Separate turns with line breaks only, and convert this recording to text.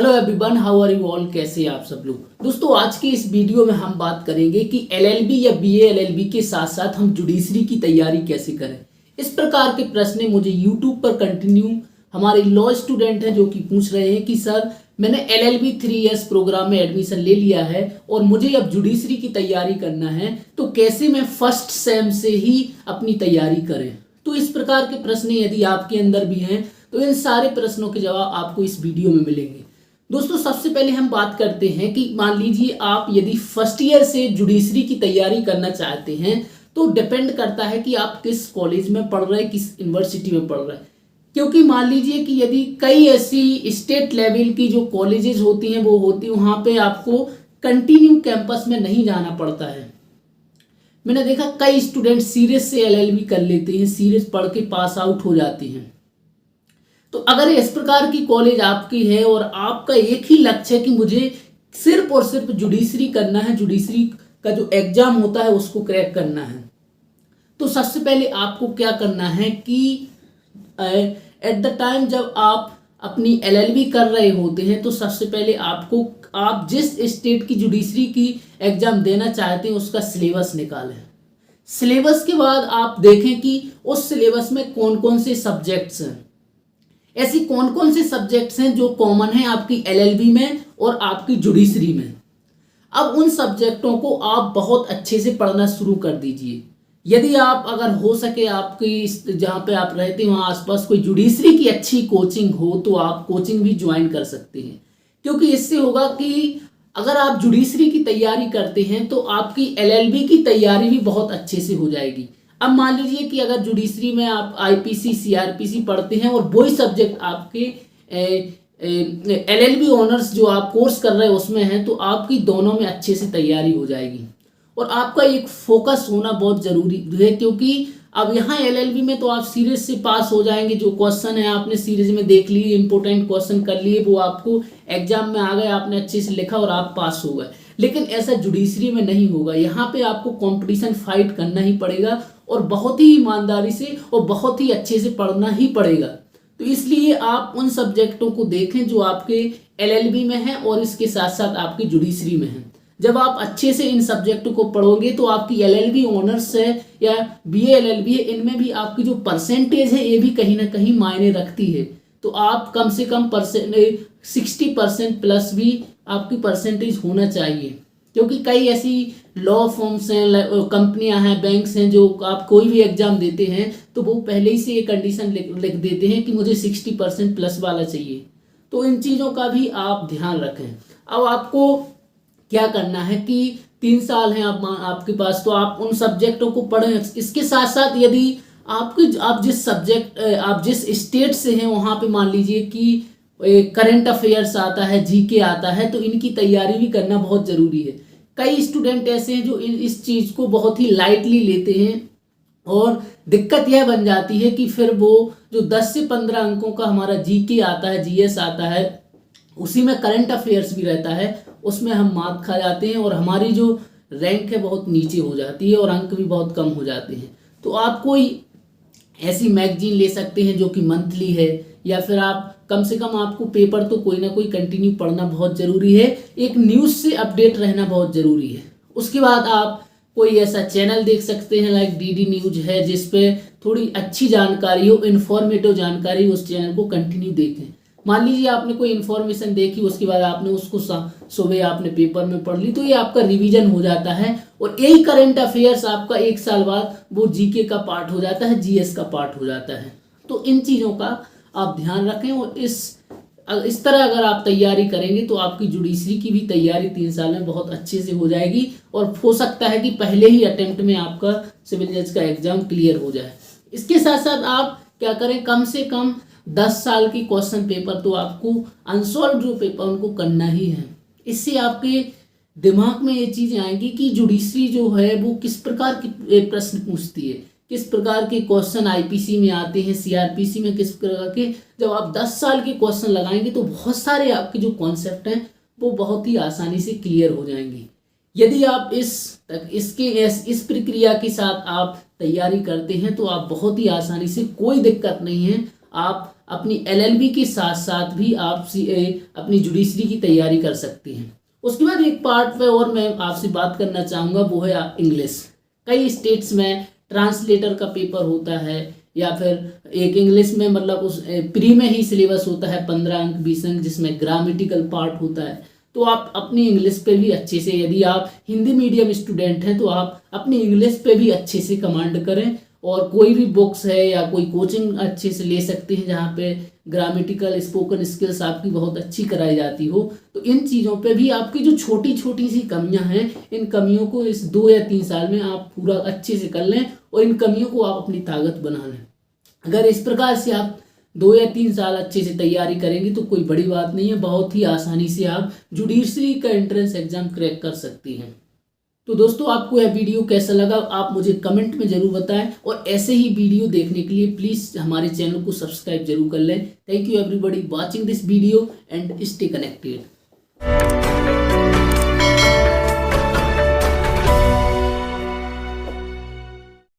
Hello everyone, how are you all. कैसे आप सब लोग। दोस्तों, आज की इस वीडियो में हम बात करेंगे कि एलएलबी या बीए एलएलबी के साथ साथ हम जुडिशरी की तैयारी कैसे करें। इस प्रकार के प्रश्न मुझे यूट्यूब पर कंटिन्यू हमारे लॉ स्टूडेंट हैं जो कि पूछ रहे हैं कि सर मैंने एलएलबी 3 इयर्स प्रोग्राम में एडमिशन ले लिया है और मुझे अब जुडिशरी की तैयारी करना है, तो कैसे मैं फर्स्ट सेम से ही अपनी तैयारी करें। तो इस प्रकार के प्रश्न यदि आपके अंदर भी हैं तो इन सारे प्रश्नों के जवाब आपको इस वीडियो में मिलेंगे। दोस्तों, सबसे पहले हम बात करते हैं कि मान लीजिए आप यदि फर्स्ट ईयर से जुडिशरी की तैयारी करना चाहते हैं तो डिपेंड करता है कि आप किस कॉलेज में पढ़ रहे हैं, किस यूनिवर्सिटी में पढ़ रहे हैं। क्योंकि मान लीजिए कि यदि कई ऐसी स्टेट लेवल की जो कॉलेजेस होती हैं वो होती हैं, वहाँ पे आपको कंटिन्यू कैंपस में नहीं जाना पड़ता है। मैंने देखा कई स्टूडेंट सीरियस से एलएलबी कर लेते हैं, सीरियस पढ़ के पास आउट हो जाते हैं। तो अगर इस प्रकार की कॉलेज आपकी है और आपका एक ही लक्ष्य है कि मुझे सिर्फ और सिर्फ जुडिशरी करना है, जुडिशरी का जो एग्जाम होता है उसको क्रैक करना है, तो सबसे पहले आपको क्या करना है कि एट द टाइम जब आप अपनी एलएलबी कर रहे होते हैं तो सबसे पहले आप जिस स्टेट की जुडिशरी की एग्जाम देना चाहते हैं उसका सिलेबस निकालें। सिलेबस के बाद आप देखें कि उस सिलेबस में कौन कौन से सब्जेक्ट्स हैं, ऐसी कौन कौन से सब्जेक्ट्स हैं जो कॉमन हैं आपकी एलएलबी में और आपकी जुडिशरी में। अब उन सब्जेक्टों को आप बहुत अच्छे से पढ़ना शुरू कर दीजिए। यदि आप अगर हो सके आपकी जहाँ पे आप रहते हैं वहाँ आसपास कोई जुडिशरी की अच्छी कोचिंग हो तो आप कोचिंग भी ज्वाइन कर सकते हैं, क्योंकि इससे होगा कि अगर आप जुडिशरी की तैयारी करते हैं तो आपकी एलएलबी की तैयारी भी बहुत अच्छे से हो जाएगी। अब मान लीजिए कि अगर जुडिशरी में आप आईपीसी सीआरपीसी पढ़ते हैं और वही सब्जेक्ट आपके एलएलबी ऑनर्स जो आप कोर्स कर रहे हैं उसमें हैं, तो आपकी दोनों में अच्छे से तैयारी हो जाएगी। और आपका एक फोकस होना बहुत ज़रूरी है, क्योंकि अब यहाँ एलएलबी में तो आप सीरीज से पास हो जाएंगे। जो क्वेश्चन है आपने सीरीज में देख लिए, इंपॉर्टेंट क्वेश्चन कर लिए, वो आपको एग्जाम में आ गए, आपने अच्छे से लिखा और आप पास हो गए। लेकिन ऐसा जुडिशरी में नहीं होगा। यहाँ पे आपको कंपटीशन फाइट करना ही पड़ेगा और बहुत ही ईमानदारी से और बहुत ही अच्छे से पढ़ना ही पड़ेगा। तो इसलिए आप उन सब्जेक्टों को देखें जो आपके एलएलबी में हैं और इसके साथ साथ आपकी जुडिशरी में हैं। जब आप अच्छे से इन सब्जेक्टों को पढ़ोगे तो आपकी एलएलबी ऑनर्स है या बीए एलएलबी है, इनमें भी आपकी जो परसेंटेज है ये भी कहीं ना कहीं मायने रखती है। तो आप कम से कम 60% प्लस भी आपकी परसेंटेज होना चाहिए, क्योंकि कई ऐसी लॉ फॉर्म्स हैं, कंपनियां हैं, बैंक्स हैं जो आप कोई भी एग्जाम देते हैं तो वो पहले ही से ये कंडीशन लिख देते हैं कि मुझे 60% प्लस वाला चाहिए। तो इन चीज़ों का भी आप ध्यान रखें। अब आपको क्या करना है कि 3 साल हैं आपके पास, तो आप उन सब्जेक्टों को पढ़ें। इसके साथ साथ यदि आप जिस स्टेट से हैं वहाँ पे मान लीजिए कि करंट अफेयर्स आता है, जीके आता है, तो इनकी तैयारी भी करना बहुत ज़रूरी है। कई स्टूडेंट ऐसे हैं जो इस चीज़ को बहुत ही लाइटली लेते हैं और दिक्कत यह बन जाती है कि फिर वो जो 10 से 15 अंकों का हमारा जीके आता है, जीएस आता है, उसी में करंट अफेयर्स भी रहता है, उसमें हम मात खा जाते हैं और हमारी जो रैंक है बहुत नीचे हो जाती है और अंक भी बहुत कम हो जाते हैं। तो आप कोई ऐसी मैगजीन ले सकते हैं जो कि मंथली है, या फिर आप कम से कम आपको पेपर तो कोई ना कोई कंटिन्यू पढ़ना बहुत ज़रूरी है। एक न्यूज़ से अपडेट रहना बहुत ज़रूरी है। उसके बाद आप कोई ऐसा चैनल देख सकते हैं लाइक डीडी न्यूज है, जिस पे थोड़ी अच्छी जानकारी हो, इन्फॉर्मेटिव जानकारी, उस चैनल को कंटिन्यू देखें। मान लीजिए आपने कोई इन्फॉर्मेशन देखी, उसके बाद आपने उसको सुबह आपने पेपर में पढ़ ली, तो ये आपका रिवीजन हो जाता है और यही करंट अफेयर्स आपका 1 साल बाद वो जीके का पार्ट हो जाता है, जीएस का पार्ट हो जाता है। तो इन चीज़ों का आप ध्यान रखें और इस तरह अगर आप तैयारी करेंगे तो आपकी जुडिशरी की भी तैयारी 3 साल में बहुत अच्छे से हो जाएगी और हो सकता है कि पहले ही अटेम्प्ट में आपका सिविल जज का एग्जाम क्लियर हो जाए। इसके साथ साथ आप क्या करें, कम से कम 10 साल की क्वेश्चन पेपर तो आपको अनसॉल्व जो पेपर उनको करना ही है। इससे आपके दिमाग में ये चीज़ें आएंगी कि जुडिशरी जो है वो किस प्रकार के प्रश्न पूछती है, किस प्रकार के क्वेश्चन आईपीसी में आते हैं, सीआरपीसी में किस प्रकार के। जब आप 10 साल के क्वेश्चन लगाएंगे तो बहुत सारे आपके जो कॉन्सेप्ट हैं वो बहुत ही आसानी से क्लियर हो जाएंगे। यदि आप इस प्रक्रिया के साथ आप तैयारी करते हैं तो आप बहुत ही आसानी से, कोई दिक्कत नहीं है, आप अपनी एलएलबी के साथ साथ भी आप अपनी जुडिशरी की तैयारी कर सकते हैं। उसके बाद एक पार्ट पे और मैं आपसे बात करना चाहूँगा, वो है इंग्लिश। कई स्टेट्स में ट्रांसलेटर का पेपर होता है, या फिर एक इंग्लिश में मतलब उस प्री में ही सिलेबस होता है 15 अंक 20 अंक, जिसमें ग्रामेटिकल पार्ट होता है। तो आप अपनी इंग्लिश पे भी अच्छे से, यदि आप हिंदी मीडियम स्टूडेंट हैं तो आप अपनी इंग्लिश पे भी अच्छे से कमांड करें, और कोई भी बुक्स है या कोई कोचिंग अच्छे से ले सकते हैं जहाँ पे ग्रामेटिकल स्पोकन स्किल्स आपकी बहुत अच्छी कराई जाती हो। तो इन चीज़ों पे भी आपकी जो छोटी छोटी सी कमियां हैं, इन कमियों को इस 2 या 3 साल में आप पूरा अच्छे से कर लें और इन कमियों को आप अपनी ताकत बना लें। अगर इस प्रकार से आप 2 या 3 साल अच्छे से तैयारी करेंगे तो कोई बड़ी बात नहीं है, बहुत ही आसानी से आप जुडिशरी का एंट्रेंस एग्जाम क्रैक कर सकती हैं। तो दोस्तों, आपको यह वीडियो कैसा लगा आप मुझे कमेंट में जरूर बताएं, और ऐसे ही वीडियो देखने के लिए प्लीज़ हमारे चैनल को सब्सक्राइब जरूर कर लें। Thank you everybody watching this video and stay connected.